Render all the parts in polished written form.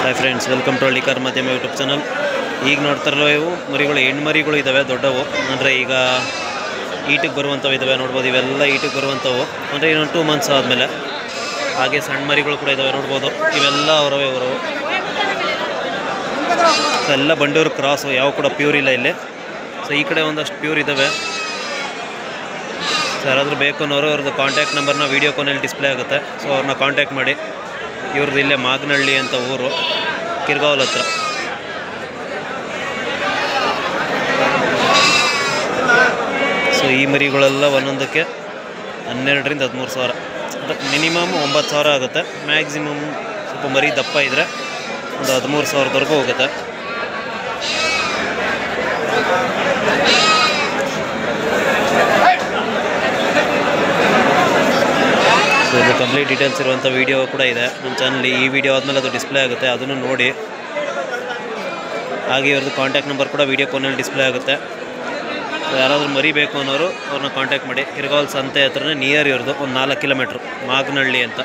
Hi friends, welcome to Hallikar ಮಾಧ್ಯಮ YouTube channel. ಈಗ ನೋಡ್ತಾರಲ್ಲ, ಇವು ಮರಿಗಳು ಹೆಣ್ಣು ಮರಿಗಳು ಇದ್ದಾವೆ, ದೊಡ್ಡವು. ಅಂದರೆ ಈಗ ಈಟಿಗೆ ಬರುವಂಥವು ಇದ್ದಾವೆ, ನೋಡ್ಬೋದು. ಇವೆಲ್ಲ ಈಟಿಗೆ ಬರುವಂಥವು, ಅಂದರೆ ಇನ್ನೊಂದು 2 ಮಂತ್ಸ್ ಆದಮೇಲೆ. ಹಾಗೆ ಸಣ್ಣ ಮರಿಗಳು ಕೂಡ ಇದ್ದಾವೆ, ನೋಡ್ಬೋದು. ಇವೆಲ್ಲ ಅವರವೇ ಅವರವು ಎಲ್ಲ ಬಂಡೂರು ಕ್ರಾಸು, ಯಾವ ಕೂಡ ಪ್ಯೂರ್ ಇಲ್ಲ ಇಲ್ಲಿ. ಸೊ ಈ ಕಡೆ ಒಂದಷ್ಟು ಪ್ಯೂರ್ ಇದ್ದಾವೆ. ಸೊ ಯಾರಾದರೂ ಬೇಕು ಅನ್ನೋರು ಅವ್ರದ್ದು ಕಾಂಟ್ಯಾಕ್ಟ್ ನಂಬರ್ನ ವೀಡಿಯೋ ಕಾನಲ್ಲಿ ಡಿಸ್ಪ್ಲೇ ಆಗುತ್ತೆ. ಸೊ ಅವ್ರನ್ನ ಕಾಂಟ್ಯಾಕ್ಟ್ ಮಾಡಿ. ಇವ್ರದ್ದು ಇಲ್ಲೇ ಮಾಗನಹಳ್ಳಿ ಅಂತ ಊರು, ಕಿರ್ಗಾವಲ್ ಹತ್ರ. ಸೊ ಈ ಮರಿಗಳೆಲ್ಲ ಒಂದೊಂದಕ್ಕೆ 12ರಿಂದ 13 ಸಾವಿರ, ಮಿನಿಮಮ್ 9 ಸಾವಿರ ಆಗುತ್ತೆ. ಮ್ಯಾಕ್ಸಿಮಮ್ ಸ್ವಲ್ಪ ಮರಿ ದಪ್ಪ ಇದ್ದರೆ ಒಂದು 13 ಸಾವಿರದವರೆಗೂ ಹೋಗುತ್ತೆ. ಸೊ ಇದು ಕಂಪ್ಲೀಟ್ ಡೀಟೇಲ್ಸ್ ಇರುವಂಥ ವೀಡಿಯೋ ಕೂಡ ಇದೆ ನಮ್ಮ ಚಾನಲ್ಲಿ. ಈ ವಿಡಿಯೋ ಆದಮೇಲೆ ಅದು ಡಿಸ್ಪ್ಲೇ ಆಗುತ್ತೆ, ಅದನ್ನು ನೋಡಿ. ಹಾಗೆ ಇವ್ರದ್ದು ಕಾಂಟ್ಯಾಕ್ಟ್ ನಂಬರ್ ಕೂಡ ವೀಡಿಯೋ ಕಾನಲ್ಲಿ ಡಿಸ್ಪ್ಲೇ ಆಗುತ್ತೆ. ಸೊ ಯಾರಾದರೂ ಮರಿ ಬೇಕು ಅನ್ನೋರು ಅವ್ರನ್ನ ಕಾಂಟ್ಯಾಕ್ಟ್ ಮಾಡಿ. ಕಿರ್ಗಾವಲ್ ಸಂತೆ ಹತ್ರನೇ ನಿಯರ್ ಇವ್ರದ್ದು, ಒಂದು 4 ಕಿಲೋಮೀಟ್ರ್, ಮಾಗನಹಳ್ಳಿ ಅಂತ.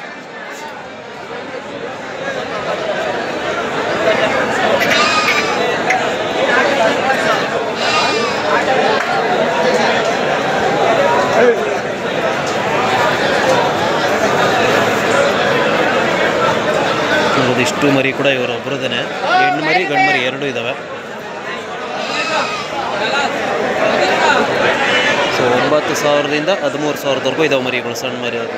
ಇಷ್ಟು ಮರಿ ಕೂಡ ಇವರು ಒಬ್ಬರದೇ, ಹೆಣ್ಣು ಮರಿ ಗಂಡು ಮರಿ ಎರಡೂ ಇದ್ದಾವೆ. ಸೊ 9,000ದಿಂದ 13,000ದವರೆಗೂ ಇದ್ದಾವೆ ಮರಿಗಳು, ಸಣ್ಣ ಮರಿ. ಅದು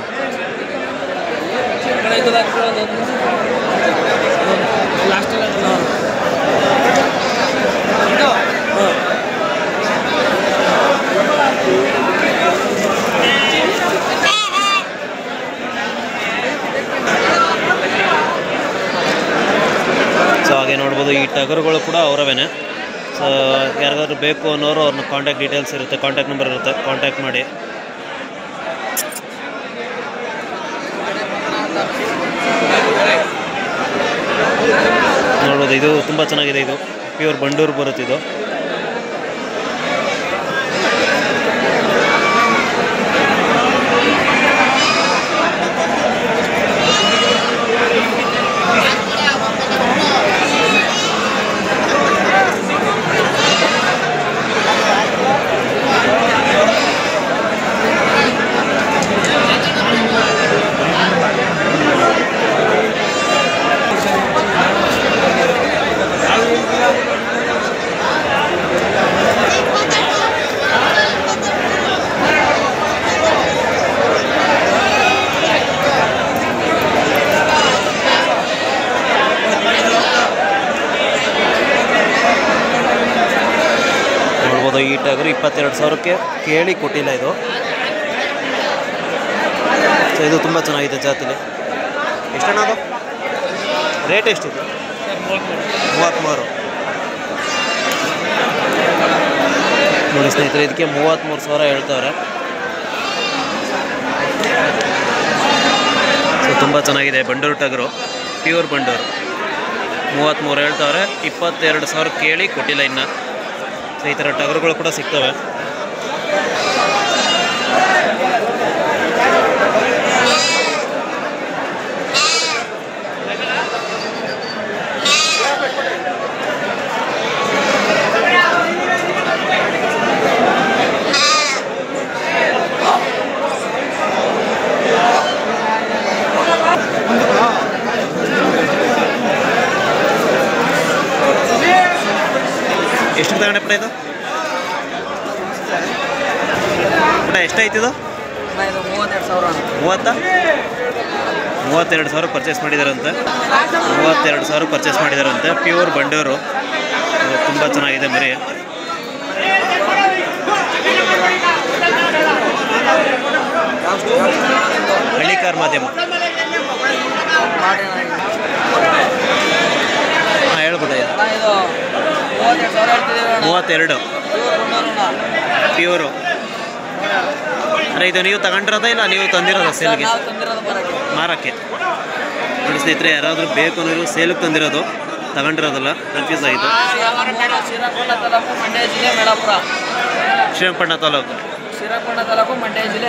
ಸೊ ಹಾಗೆ ನೋಡ್ಬೋದು, ಈ ಟಗರುಗಳು ಕೂಡ ಅವರವೇನೆ. ಸೊ ಯಾರಿಗಾದ್ರೂ ಬೇಕು ಅನ್ನೋರು ಅವ್ರನ್ನ ಕಾಂಟ್ಯಾಕ್ಟ್ ಡೀಟೇಲ್ಸ್ ಇರುತ್ತೆ, ಕಾಂಟ್ಯಾಕ್ಟ್ ನಂಬರ್ ಇರುತ್ತೆ, ಕಾಂಟ್ಯಾಕ್ಟ್ ಮಾಡಿ. ನೋಡ್ಬೋದು, ಇದು ತುಂಬ ಚೆನ್ನಾಗಿದೆ. ಇದು ಪ್ಯೂರ್ ಬಂಡೂರು ಬರುತ್ತಿದ್ದು. ಈ ಟಗರು 22,000ಕ್ಕೆ ಕೇಳಿ ಕೊಟ್ಟಿಲ್ಲ ಇದು. ಸೊ ಇದು ತುಂಬ ಚೆನ್ನಾಗಿದೆ ಜಾತಿಲಿ. ಎಷ್ಟಣ್ಣ ಅದು ರೇಟ್? ಎಷ್ಟಿದೆ? 33. ನೋಡಿ ಸ್ನೇಹಿತರೆ, ಇದಕ್ಕೆ 33,000 ಹೇಳ್ತವ್ರೆ. ಸೊ ತುಂಬ ಚೆನ್ನಾಗಿದೆ ಬಂಡೂರು ಟಗರು, ಪ್ಯೂರ್ ಬಂಡೂರು. 33 ಹೇಳ್ತವ್ರೆ, 22,000 ಕೇಳಿ ಕೊಟ್ಟಿಲ್ಲ ಇನ್ನು. ಸೊ ಈ ಥರ ಟಗರುಗಳು ಕೂಡ ಸಿಗ್ತವೆ. ಎಷ್ಟು ತಗೊಂಡೆ ಪುಟ ಇದು? ಪುಟ ಎಷ್ಟಾಯ್ತಿದು? 32,000 ಪರ್ಚೇಸ್ ಮಾಡಿದಾರಂತೆ. 32,000 ಪರ್ಚೇಸ್ ಮಾಡಿದಾರಂತೆ. ಪ್ಯೂರ್ ಬಂಡೂರು, ತುಂಬ ಚೆನ್ನಾಗಿದೆ ಮರಿ. ಹಳ್ಳಿಕಾರ್ ಮಾಧ್ಯಮ. ಹಾಂ ಹೇಳ್ಬಿಟ್ಟ. 32 ಪ್ಯೂರು. ಅಂದರೆ ಇದು ನೀವು ತಗೊಂಡಿರೋದ ಇಲ್ಲ ನೀವು ತಂದಿರೋದ ಸೇಲ್ಗೆ? ಮಾರಕ್ಕೆ. ನೋಡಿ ಸ್ನೇಹಿತರೆ, ಯಾರಾದರೂ ಬೇಕು ಅನ್ನೋರು ಸೇಲಿಗೆ ತಂದಿರೋದು, ತಗೊಂಡಿರೋದಲ್ಲ. ಕನ್ಫ್ಯೂಸ್ ಆಯಿತು. ಶ್ರೀರಂಗಪಟ್ಟಣ ತಾಲೂಕು. ಶ್ರೀರಂಗಪಟ್ಟಣ ತಾಲೂಕು, ಮಂಡ್ಯ ಜಿಲ್ಲೆ,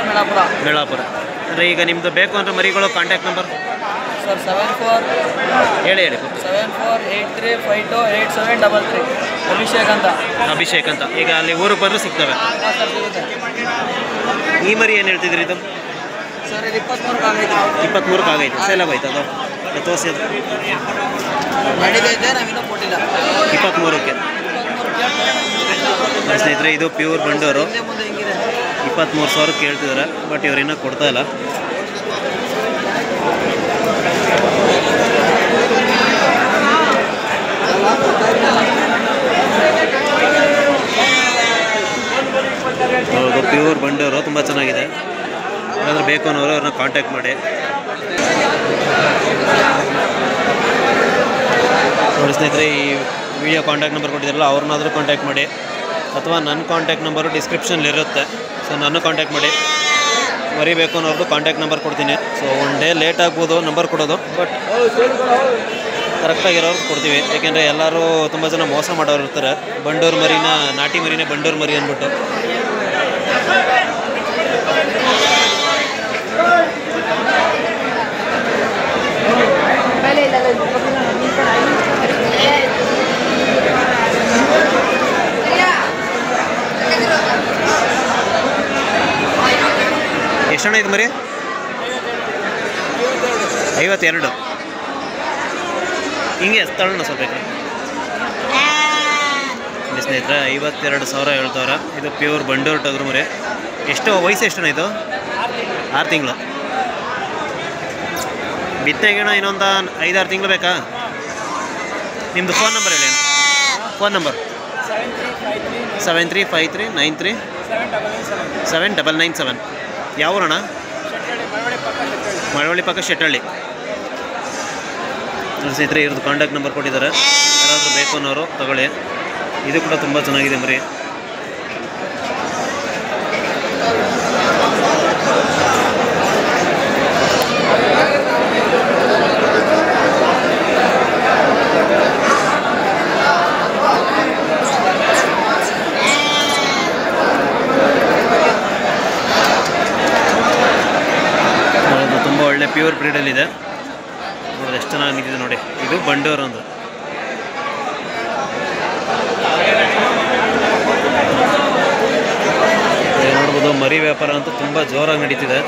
ಮೇಳಾಪುರ. ಅಂದರೆ ಈಗ ನಿಮ್ಮದು ಬೇಕು ಅಂದರೆ ಮರಿಗಳು ಕಾಂಟ್ಯಾಕ್ಟ್ ನಂಬರ್ ಸರ್ 74 ಹೇಳಿ 7483528733. ಅಭಿಷೇಕ್ ಅಂತ. ಈಗ ಅಲ್ಲಿ ಊರಿಗೆ ಬಂದರೂ ಸಿಗ್ತವೆ. ಈ ಮರಿ ಏನು ಹೇಳ್ತಿದ್ರಿ ಇದು? ಸರ್ ಇದು 23 ಆಗೈತೆ. ಸೇಲ್ ಆಗೋಯ್ತು ಅದು ತೋರಿಸಿ. ಅದು ನಡೀತೈತೆ, ನಾವಿನ್ನೂ ಕೊಟ್ಟಿಲ್ಲ. 23ಕ್ಕೆ ಸ್ನೇಹಿತರೆ. ಇದು ಪ್ಯೂರ್ ಬಂಡೂರು. 23,000 ಕೇಳ್ತಿದ್ದಾರೆ, ಬಟ್ ಇವ್ರು ಇನ್ನೂ ಕೊಡ್ತಾ ಇಲ್ಲ. ಹೌದು, ಪ್ಯೂರ್ ಬಂಡೂರು, ತುಂಬ ಚೆನ್ನಾಗಿದೆ. ಏನಾದರೂ ಬೇಕು ಅನ್ನೋರು ಅವ್ರನ್ನ ಕಾಂಟ್ಯಾಕ್ಟ್ ಮಾಡಿ. ನೋಡಿ ಸ್ನೇಹಿತರೆ, ಈ ವಿಡಿಯೋ ಕಾಂಟ್ಯಾಕ್ಟ್ ನಂಬರ್ ಕೊಟ್ಟಿದ್ದಾರಲ್ಲ ಅವ್ರನ್ನಾದರೂ ಕಾಂಟ್ಯಾಕ್ಟ್ ಮಾಡಿ, ಅಥವಾ ನನ್ನ ಕಾಂಟ್ಯಾಕ್ಟ್ ನಂಬರು ಡಿಸ್ಕ್ರಿಪ್ಷನ್ಲಿರುತ್ತೆ. ಸೊ ನನ್ನ ಕಾಂಟ್ಯಾಕ್ಟ್ ಮಾಡಿ. ಮರಿಬೇಕು ಅನ್ನೋರ್ದು ಕಾಂಟ್ಯಾಕ್ಟ್ ನಂಬರ್ ಕೊಡ್ತೀನಿ. ಸೊ ಒನ್ ಡೇ ಲೇಟ್ ಆಗ್ಬೋದು ನಂಬರ್ ಕೊಡೋದು, ಬಟ್ ಕರೆಕ್ಟಾಗಿರೋರು ಕೊಡ್ತೀವಿ. ಏಕೆಂದರೆ ಎಲ್ಲರೂ ತುಂಬ ಜನ ಮೋಸ ಮಾಡೋರು ಇರ್ತಾರೆ. ಬಂಡೂರು ಮರಿನ, ನಾಟಿ ಮರಿನೇ ಬಂಡೂರು ಮರಿ ಅಂದ್ಬಿಟ್ಟು. ಎಷ್ಟಣ್ಣ ಇದು ಮರಿ? 52. ಹಿಂಗೆ ತಗೊಳ್ಳೋಣ ಸ್ವಲ್ಪ. ಸ್ನೇಹಿತರೆ 52,000 ಹೇಳ್ತಾವ್ರೆ. ಇದು ಪ್ಯೂರ್ ಬಂಡೂರು ಟಗರು ಮರಿ. ಎಷ್ಟು ವಯಸ್ಸು? ಎಷ್ಟಣ್ಣ ಇದು? 6 ತಿಂಗಳು. ಬಿತ್ತನೆಗೇಣ ಇನ್ನೊಂದು 5-6 ತಿಂಗಳು ಬೇಕಾ? ನಿಮ್ಮದು ಫೋನ್ ನಂಬರ್ ಹೇಳಿ. Phone number 7353937997. ಯಾವ ಊರಣ್ಣ? ಮಳವಳ್ಳಿ ಪಕ್ಕ ಶೆಟ್ಟಳ್ಳಿ. ಸ್ನೇಹಿತರೆ ಇವ್ರದ್ದು ಕಾಂಟ್ಯಾಕ್ಟ್ ನಂಬರ್ ಕೊಟ್ಟಿದ್ದಾರೆ. ಯಾರಾದರೂ ಬೇಕು ಅನ್ನೋರು ತಗೊಳ್ಳಿ. ಇದು ಕೂಡ ತುಂಬ ಚೆನ್ನಾಗಿದೆ ಮರಿ. ತುಂಬ ಒಳ್ಳೆ ಪ್ಯೂರ್ ಬ್ರೀಡಲ್ಲಿದೆ. ನೋಡೋದು ಎಷ್ಟು ಚೆನ್ನಾಗಿದೆ ನೋಡಿ. ಇದು ಬಂಡೂರು ಅಂದ್ರೆ. ನೋಡ್ಬೋದು ಮರಿ ವ್ಯಾಪಾರ ಅಂತೂ ತುಂಬ ಜೋರಾಗಿ ನಡೀತಿದೆ.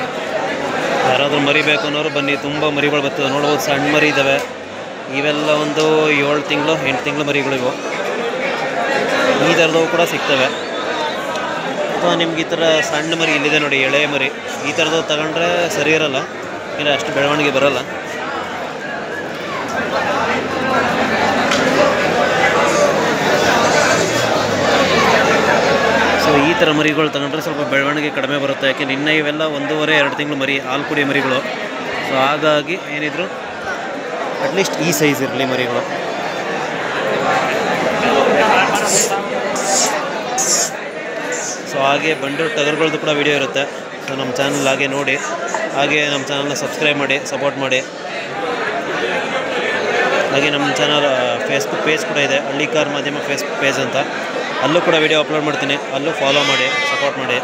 ಯಾರಾದರೂ ಮರಿ ಬೇಕು ಅನ್ನೋರು ಬನ್ನಿ, ತುಂಬ ಮರಿಗಳು ಬರ್ತದೆ. ನೋಡ್ಬೋದು ಸಣ್ಣ ಮರಿ ಇದ್ದಾವೆ. ಇವೆಲ್ಲ ಒಂದು 7 ತಿಂಗಳು 8 ತಿಂಗಳು ಮರಿಗಳಿವು. ಈ ಥರದವು ಕೂಡ ಸಿಗ್ತವೆ. ಅಥವಾ ನಿಮ್ಗೆ ಈ ಥರ ಸಣ್ಣ ಮರಿ ಇಲ್ಲಿದೆ ನೋಡಿ, ಎಳೆ ಮರಿ. ಈ ಥರದವು ತಗೊಂಡ್ರೆ ಸರಿ ಇರೋಲ್ಲ, ಇಲ್ಲ ಅಷ್ಟು ಬೆಳವಣಿಗೆ ಬರೋಲ್ಲ. ಸೊ ಈ ಥರ ಮರಿಗಳು ತಗೊಂಡ್ರೆ ಸ್ವಲ್ಪ ಬೆಳವಣಿಗೆ ಕಡಿಮೆ ಬರುತ್ತೆ. ಯಾಕೆಂದ್ರೆ ಇನ್ನೂ ಇವೆಲ್ಲ 1.5-2 ತಿಂಗಳು ಮರಿ, ಹಾಲು ಕುಡಿಯೋ ಮರಿಗಳು. ಸೊ ಹಾಗಾಗಿ ಏನಿದ್ರು ಅಟ್ಲೀಸ್ಟ್ ಈ ಸೈಜ್ ಇರಲಿ ಮರಿಗಳು. ಸೊ ಹಾಗೆ ಬಂಡೂರು ಟಗರುಗಳದ್ದು ಕೂಡ ವಿಡಿಯೋ ಇರುತ್ತೆ. ಸೊ ನಮ್ಮ ಚಾನಲ್ ಹಾಗೆ ನೋಡಿ, ಹಾಗೆ ನಮ್ಮ ಚಾನಲ್ನ ಸಬ್ಸ್ಕ್ರೈಬ್ ಮಾಡಿ, ಸಪೋರ್ಟ್ ಮಾಡಿ. ಹಾಗೆ ನಮ್ಮ ಚಾನಲ್ ಫೇಸ್ಬುಕ್ ಪೇಜ್ ಕೂಡ ಇದೆ, ಹಳ್ಳಿಕಾರ್ ಮಾಧ್ಯಮ ಫೇಸ್ಬುಕ್ ಪೇಜ್ ಅಂತ. ಅಲ್ಲೂ ಕೂಡ ವಿಡಿಯೋ ಅಪ್ಲೋಡ್ ಮಾಡ್ತೀನಿ. ಅಲ್ಲೂ ಫಾಲೋ ಮಾಡಿ, ಸಪೋರ್ಟ್ ಮಾಡಿ.